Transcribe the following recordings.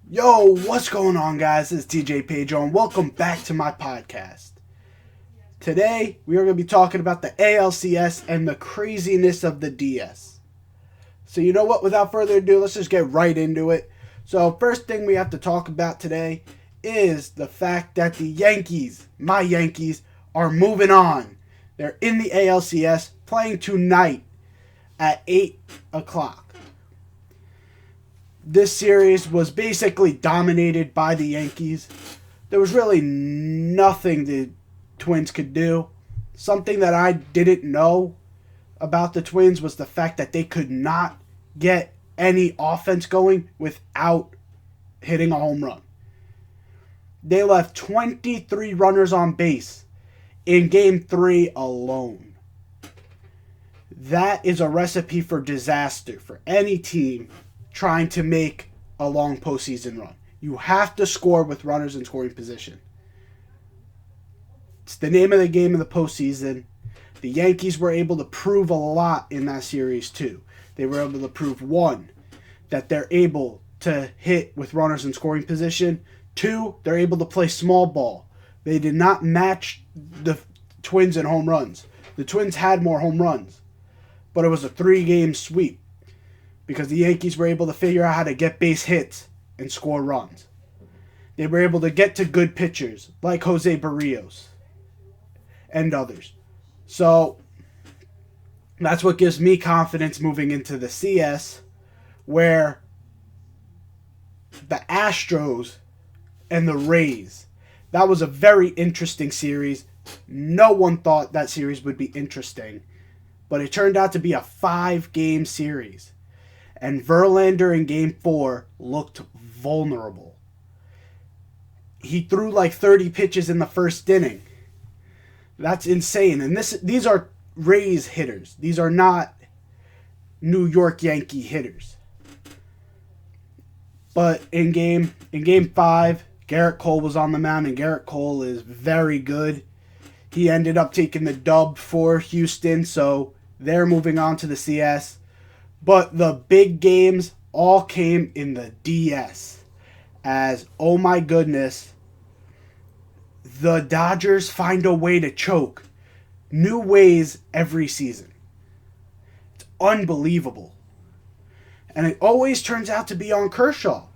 Yo, what's going on, guys? This is TJ Pedro, and welcome back to my podcast. Today, we are going to be talking about the ALCS and the craziness of the DS. So, you know what? Without further ado, let's just get right into it. So, first thing we have to talk about today is the fact that the Yankees, my Yankees, are moving on. They're in the ALCS, playing tonight at 8 o'clock. This series was basically dominated by the Yankees. There was really nothing the Twins could do. Something that I didn't know about the Twins was the fact that they could not get any offense going without hitting a home run. They left 23 runners on base in Game 3 alone. That is a recipe for disaster for any team trying to make a long postseason run. You have to score with runners in scoring position. It's the name of the game in the postseason. The Yankees were able to prove a lot in that series too. They were able to prove, one, that they're able to hit with runners in scoring position. Two, they're able to play small ball. They did not match the Twins in home runs. The Twins had more home runs, but it was a 3-game sweep, because the Yankees were able to figure out how to get base hits and score runs. They were able to get to good pitchers like Jose Barrios and others. So that's what gives me confidence moving into the CS, where the Astros and the Rays, that was a very interesting series. No one thought that series would be interesting, but it turned out to be a 5-game series. And Verlander in Game 4 looked vulnerable. He threw like 30 pitches in the first inning. That's insane. And these are Rays hitters. These are not New York Yankee hitters. But in Game 5, Garrett Cole was on the mound, and Garrett Cole is very good. He ended up taking the dub for Houston, so they're moving on to the CS. But the big games all came in the DS. As, oh my goodness, the Dodgers find a way to choke. New ways every season. It's unbelievable. And it always turns out to be on Kershaw.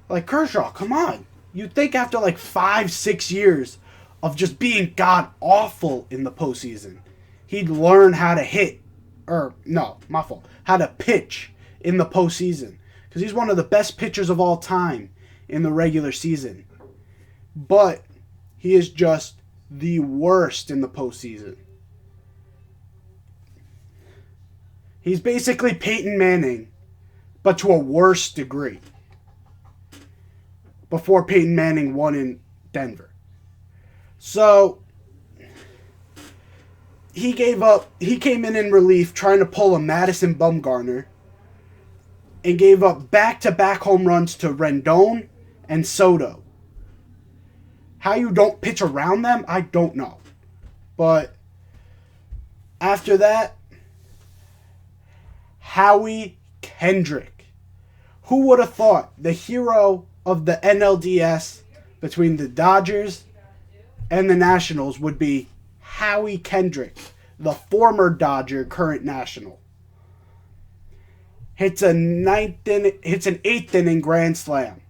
Like, Kershaw, come on. You'd think after like 5-6 years of just being god awful in the postseason, he'd learn how to hit. How to pitch in the postseason. Because he's one of the best pitchers of all time in the regular season. But he is just the worst in the postseason. He's basically Peyton Manning, but to a worse degree. Before Peyton Manning won in Denver. So he gave up. He came in relief trying to pull a Madison Bumgarner and gave up back-to-back home runs to Rendon and Soto. How you don't pitch around them, I don't know. But after that, Howie Kendrick. Who would have thought the hero of the NLDS between the Dodgers and the Nationals would be Howie Kendrick, the former Dodger, current National. Hits an 8th inning grand slam.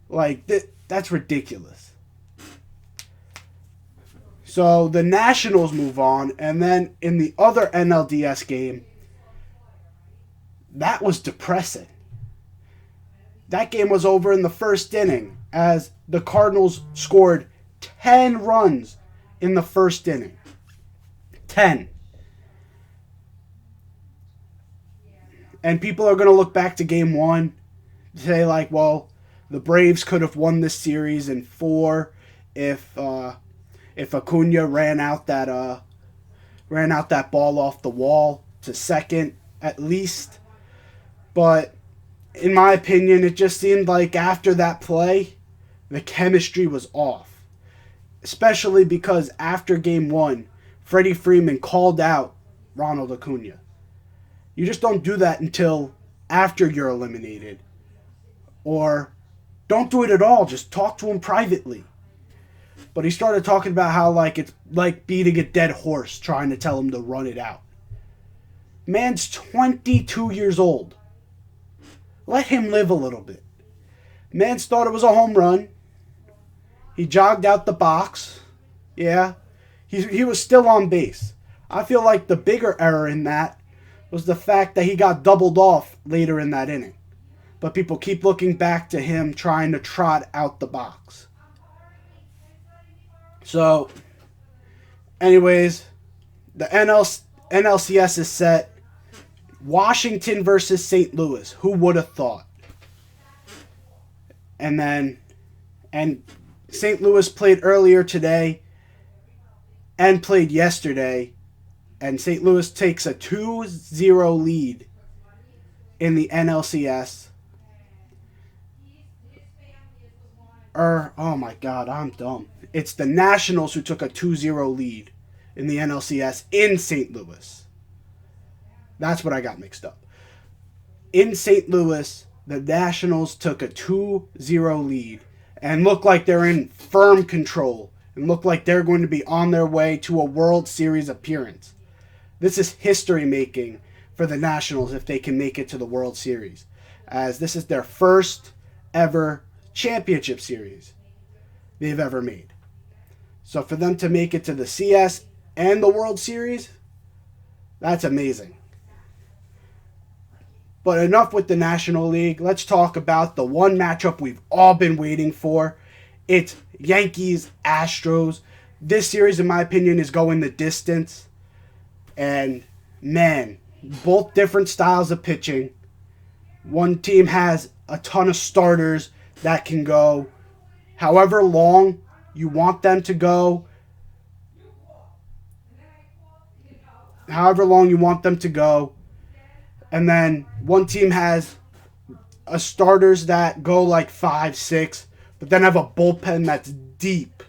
Like, that's ridiculous. So the Nationals move on, and then in the other NLDS game, that was depressing. That game was over in the first inning as the Cardinals scored 10 runs in the first inning. 10. And people are going to look back to Game 1 and say, like, well, the Braves could have won this series in 4 if Acuna ran out that ball off the wall to second at least. But in my opinion, it just seemed like after that play, the chemistry was off. Especially because after Game 1, Freddie Freeman called out Ronald Acuna. You just don't do that until after you're eliminated. Or don't do it at all. Just talk to him privately. But he started talking about how like it's like beating a dead horse trying to tell him to run it out. Man's 22 years old. Let him live a little bit. Mans thought it was a home run. He jogged out the box. Yeah. He was still on base. I feel like the bigger error in that was the fact that he got doubled off later in that inning. But people keep looking back to him trying to trot out the box. So, anyways, the NLCS is set. Washington versus St. Louis. Who would have thought? And St. Louis played earlier today and played yesterday. And St. Louis takes a 2-0 lead in the NLCS. Oh my God, I'm dumb. It's the Nationals who took a 2-0 lead in the NLCS in St. Louis. That's what I got mixed up. In St. Louis, the Nationals took a 2-0 lead and look like they're in firm control and look like they're going to be on their way to a World Series appearance. This is history making for the Nationals if they can make it to the World Series, as this is their first ever championship series they've ever made. So for them to make it to the CS and the World Series, that's amazing. But enough with the National League. Let's talk about the one matchup we've all been waiting for. It's Yankees-Astros. This series, in my opinion, is going the distance. And, man, both different styles of pitching. One team has a ton of starters that can go however long you want them to go. However long you want them to go. And then one team has starters that go like 5, 6, but then have a bullpen that's deep.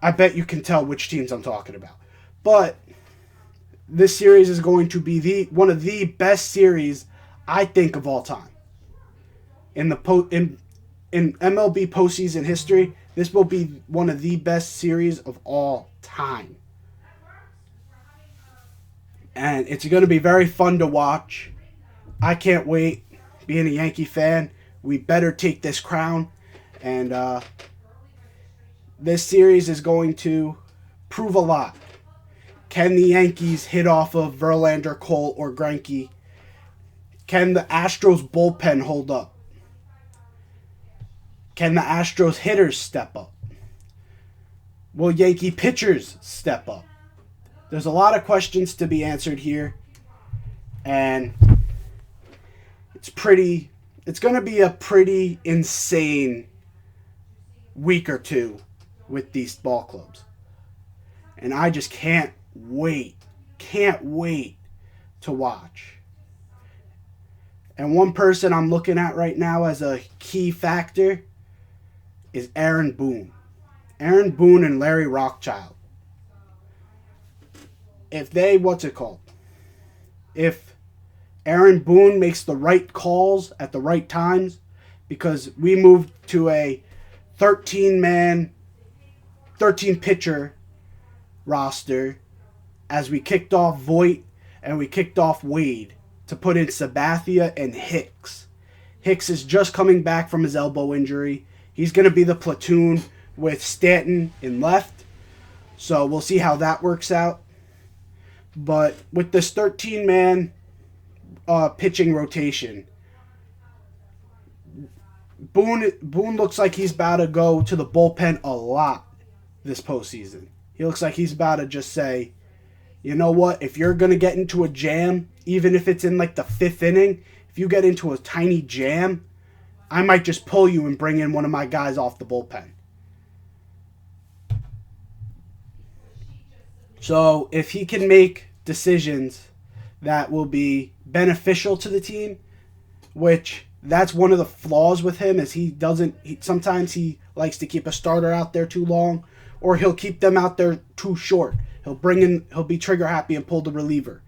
I bet you can tell which teams I'm talking about. But this series is going to be one of the best series, I think, of all time. In MLB postseason history, this will be one of the best series of all time. And it's going to be very fun to watch. I can't wait. Being a Yankee fan, we better take this crown. And this series is going to prove a lot. Can the Yankees hit off of Verlander, Cole, or Greinke? Can the Astros bullpen hold up? Can the Astros hitters step up? Will Yankee pitchers step up? There's a lot of questions to be answered here. And it's going to be a pretty insane week or two with these ball clubs. And I just can't wait to watch. And one person I'm looking at right now as a key factor is Aaron Boone. Aaron Boone and Larry Rothschild. If Aaron Boone makes the right calls at the right times, because we moved to a 13 pitcher roster as we kicked off Voit and we kicked off Wade to put in Sabathia and Hicks. Hicks is just coming back from his elbow injury. He's going to be the platoon with Stanton in left. So we'll see how that works out. But with this 13-man pitching rotation, Boone looks like he's about to go to the bullpen a lot this postseason. He looks like he's about to just say, you know what, if you're going to get into a jam, even if it's in like the 5th inning, if you get into a tiny jam, I might just pull you and bring in one of my guys off the bullpen. So if he can make decisions that will be beneficial to the team, which that's one of the flaws with him, is sometimes he likes to keep a starter out there too long, or he'll keep them out there too short. He'll be trigger happy and pull the reliever.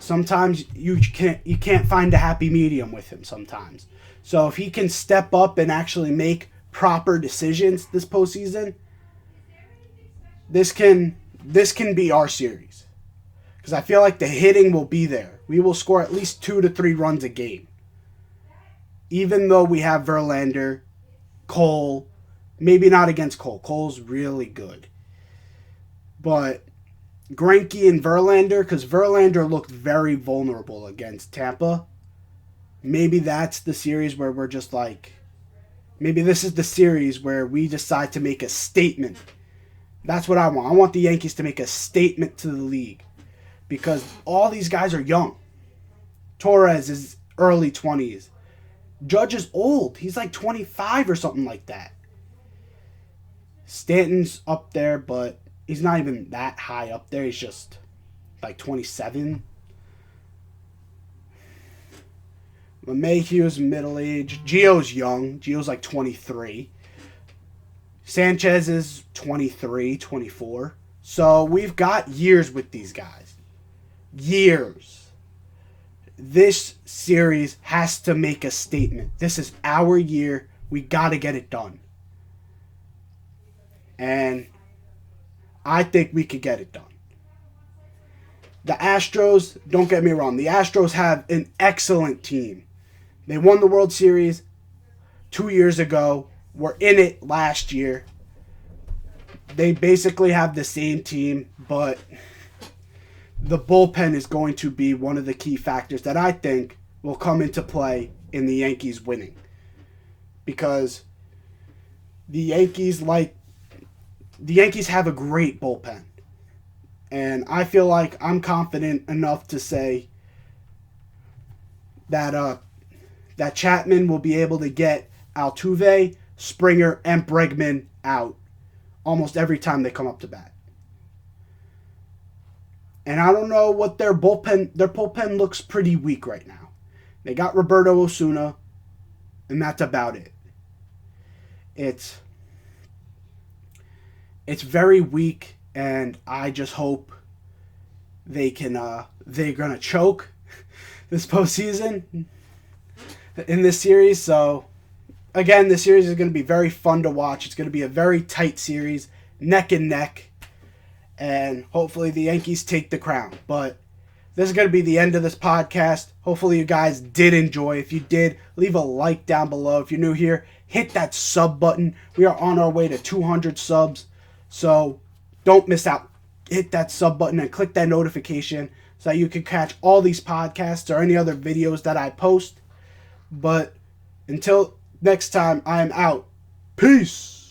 Sometimes you can't find a happy medium with him sometimes. So if he can step up and actually make proper decisions this postseason, this can be our series. Because I feel like the hitting will be there. We will score at least 2 to 3 runs a game. Even though we have Verlander, Cole, maybe not against Cole. Cole's really good. But Greinke and Verlander, because Verlander looked very vulnerable against Tampa. Maybe that's the series where we're just like, maybe this is the series where we decide to make a statement. That's what I want. I want the Yankees to make a statement to the league. Because all these guys are young. Torres is early 20s. Judge is old. He's like 25 or something like that. Stanton's up there, but he's not even that high up there. He's just like 27. LeMahieu's middle-aged. Gio's young. Gio's like 23. Sanchez is 23, 24. So we've got years with these guys. Years. This series has to make a statement. This is our year. We got to get it done. And I think we could get it done. The Astros, don't get me wrong, the Astros have an excellent team. They won the World Series 2 years ago. Were in it last year. They basically have the same team, but the bullpen is going to be one of the key factors that I think will come into play in the Yankees winning. Because the Yankees have a great bullpen. And I feel like I'm confident enough to say that that Chapman will be able to get Altuve, Springer, and Bregman out almost every time they come up to bat. And I don't know what their bullpen looks pretty weak right now. They got Roberto Osuna, and that's about it. It's very weak, and I just hope they're gonna choke this postseason in this series. So again, this series is going to be very fun to watch. It's going to be a very tight series, neck and neck, and hopefully the Yankees take the crown. But this is going to be the end of this podcast. Hopefully you guys did enjoy. If you did, leave a like down below. If you're new here, hit that sub button. We are on our way to 200 subs, so don't miss out. Hit that sub button and click that notification so that you can catch all these podcasts or any other videos that I post. But until next time, I am out. Peace.